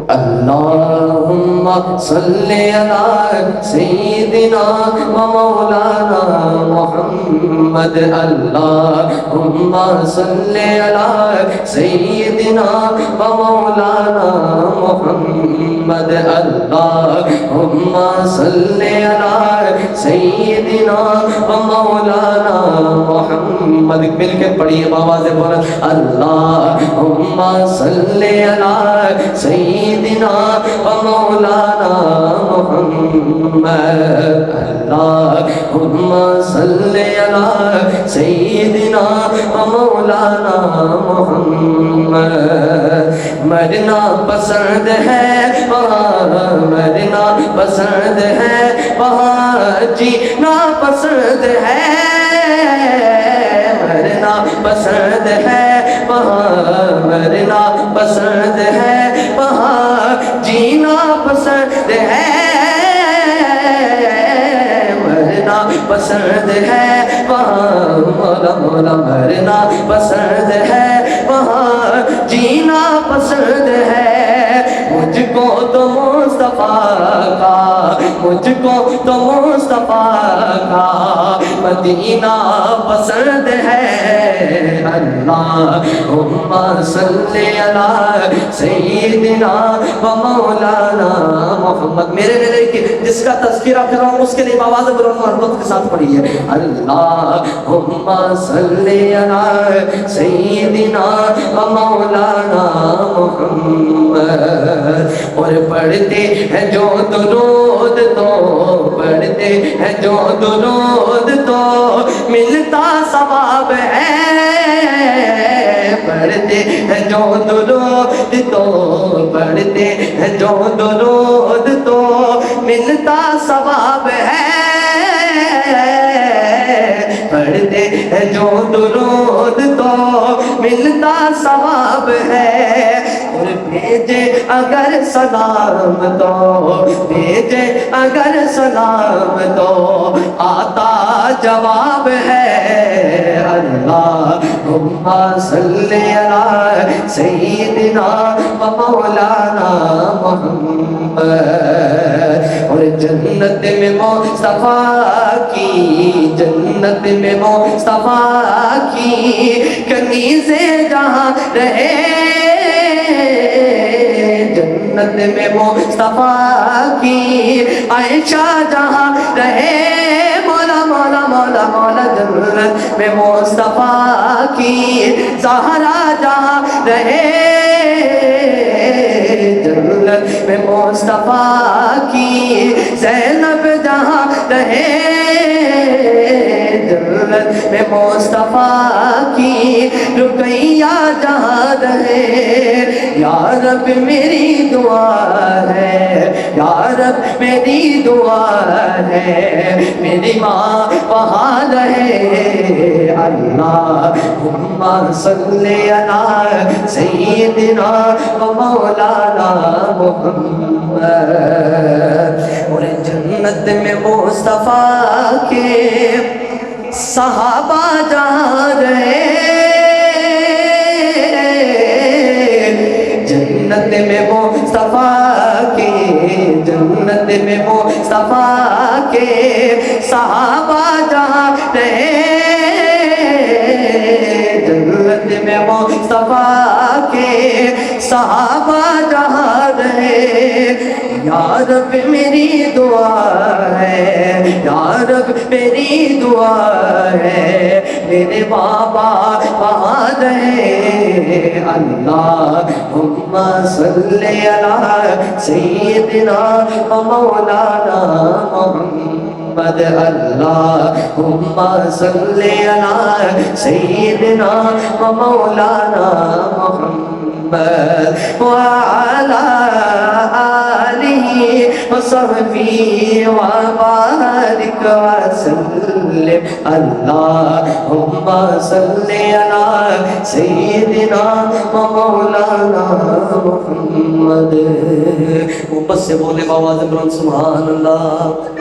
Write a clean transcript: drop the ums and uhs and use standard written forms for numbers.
اللہم صلی علی سیدنا و مولانا محمد اللہم صلی علی سیدنا و مولانا محمد اللہم صلی علی سیدنا و مولانا محمد مل کے پڑھیے بآواز بلند اللہم صلی علی سیدنا و مولانا محمد اللہم صلی علی سیدنا و مولانا محمد مرنا پسند ہے وہاں مرنا پسند ہے وہاں جینا پسند ہے مرنا پسند ہے وہاں مرنا پسند ہے وہاں جینا پسند ہے مرنا پسند ہے وہاں مولا مولا مرنا پسند ہے وہاں جینا پسند ہے مجھ کو تو مصطفیٰ کا مجھ کو تو مصطفیٰ کا مدینہ پسند ہے اللہم صلی علی سیدنا و مولانا محمد میرے لیے کہ جس کا تذکرہ کر رہا ہوں اس کے لیے آواز بلند اور محبت کے ساتھ پڑھیے اللہم صلی علی سیدنا و مولانا محمد اور پڑھتے ہیں جو درود تو پڑھتے ہیں جو درود تو ملتا ثواب ہے پڑھتے ہیں جو درود تو پڑھتے ہیں جو درود تو ملتا ثواب ہے پڑھتے ہیں جو درود تو ملتا ثواب ہے اور بھیجے اگر سلام تو بھیجے اگر سلام تو آتا جواب ہے اللہم صلی علی سیدنا و مولانا محمد اور جنت میں مصطفیٰ کی جنت میں مصطفیٰ کی کنیزیں جہاں رہے جنت میں مصطفیٰ کی عائشہ جہاں رہے مولا مولا مولا مولا جنت میں مصطفیٰ کی زہرا جہاں رہے جنت میں مصطفیٰ کی زینب جہاں رہے جنت میں مصطفیٰ کی رقیہ جہاں رہے یا رب میری دعا ہے یا رب میری دعا ہے میری ماں وہاں رہے اللہم صلی علی سیدنا و مولانا محمد اور جنت میں مصطفیٰ کے صحابہ جہاں رہے جنت میں مصطفیٰ کے جنت میں مصطفیٰ کے صحابہ جہاں رہے جنت میں مصطفیٰ کے صحابہ جہاں رہے یا رب میری دعا ہے یا رب میری دعا ہے میرے بابا وہاں رہے اللہم صلی علی سیدنا و مولانا محمد اللہم صلی علی سیدنا و مولانا محمد وعلی آلہ وصحبہ وبارک وسلم اللہم صلی علی سیدنا و مولانا محمد اوپر سے بولے بآواز بلند سبحان اللہ